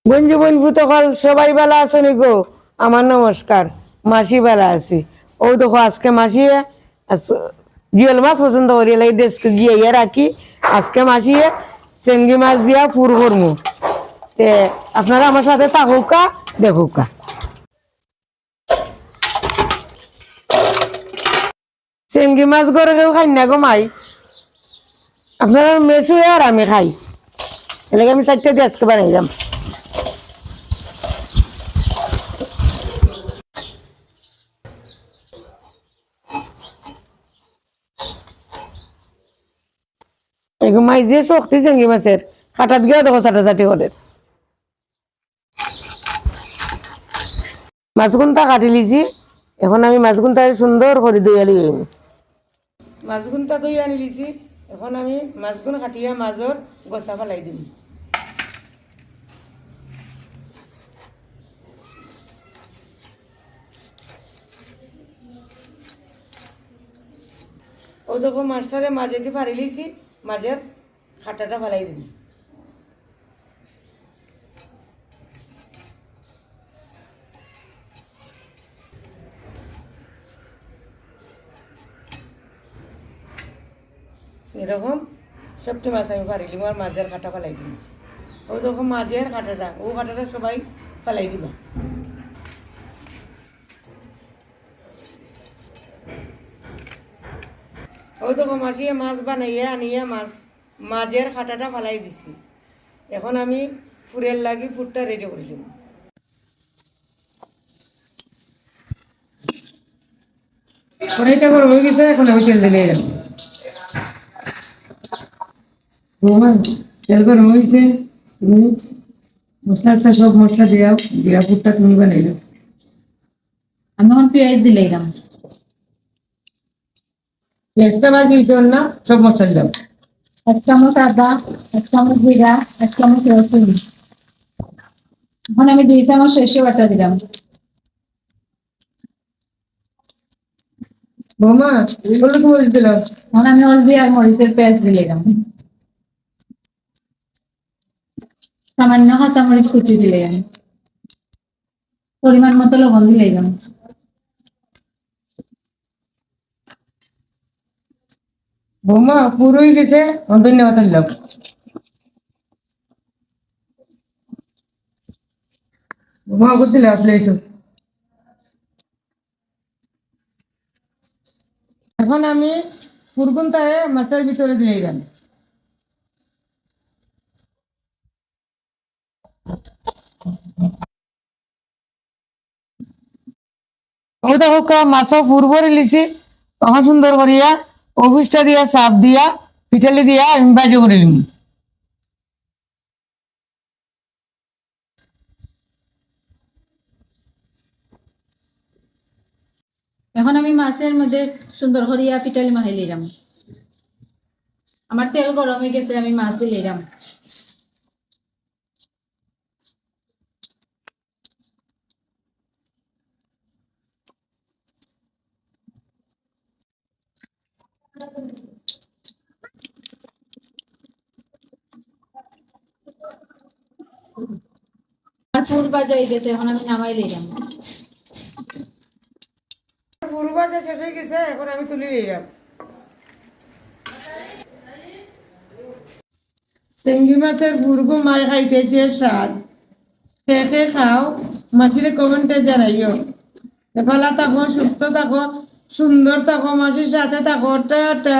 বন্ধু বন্ধু তখন সবাই বেলা আছে নি গো? আমার নমস্কার। মাসি বেলা আছি। ও দেখো আজকে মাসি জিওল মাছ পছন্দ করি এই ডেস্কে গিয়ে রাখি। আজকে মাসি চেঙ্গি মাছ দিয়া ফুর করমু। তে আপনারা আমার সাথে থাকুকা দেখুকা। চেঙ্গি মাছ করে কেউ খাই না গো মাই। আপনারা মেসু আর আমি খাই। এলাকা আমি 4টা দিয়ে আজকে বানাই যাম। এগুলো মাছ দিয়ে শক্তি চেঙ্গি মাছের কাটাত গিয়ে দেখো চাটাচাটি করে মাছগুনটা কাটি লিছি। এখন আমি মাছগুনটা সুন্দর করে দই আনি মাছগুনটা দই আনি লিছি। এখন আমি মাছগুন কাটিয়া মাছর গছা ফেলাই দিম। ও দেখো মাছটারে মাঝে দিয়ে ফাড়ি লিছি। মাছের কাঁটাটা ফেলাই দিম। এরকম সবটি মাছ আমি ফাড়িলিম আর মাছের কাঁটা ফেলাই দিম। ও দেখো মাছের কাঁটাটা ও কাঁটাটা সবাই ফেলাই দিবা। ওই দেখো মাসিয়ে মাছ বানাইয়া আনিয়া মাছের কাঁটাটা ফেলাই দিছি। এখন আমি ফুরের লাগি ফুটটা রেডি করিলাম। কড়াইটা গরম হয়ে গেছে। এখন আমি তেল দিলে এলাম। তেল গরম হয়েছে। তুমি মশলা সব মশলা দিয়া ফুটটা তুমি বানাইলাম। আমি এখন পেঁয়াজ দিলাম। পেঁয়াজটা ভাজি দিয়েছে না সব মশলা দিলাম। 1 চামচ আদা, 1 চামচ জিরা, 1 চামচ রসুন। এখন আমি 2 চামচ সরষে বাটা দিলাম। বৌমা হলুদ মরিচ দিলাম। এখন আমি হলদি আর মরিচের পেস্ট দিলাম। সামান্য কাঁচা মরিচ কুচি দিলাম। পরিমাণ মতো লবণ দিলাম। বৌমা পুরোই গেছে। ধন্যবাদ দিলাম। বৌমা করছিলাম প্লেট। এখন আমি ফুরগুনটায় মাছের ভিতরে দিয়ে দিলাম। ও দেখো মাছ ফুর ভরে লিছি। তখন সুন্দর করিয়া অফিসটা দিয়া চাপ দিয়া পিঠালি দিয়া আমি বাজি করে নিম। এখন আমি মাছের মধ্যে সুন্দর করিয়া পিটালি মাখাই নিলাম। আমার তেল গরম হয়ে গেছে। আমি মাছ দিলাম। আর ফুল ভাজা হয়ে গেছে। এখন আমি নামাই নিলাম। ফুর ভাজা শেষ হয়ে গেছে। এখন আমি তুলে নিলাম। চেঙ্গি মাছের ফুরগু মাই খাইতে যে স্বাদ। খেয়ে খাও। মাছিরে কমেন্টে জানাইও। ভালো থাকো, সুস্থ থাকো, সুন্দর থাকো, মাসির সাথে থাকো। টাটা।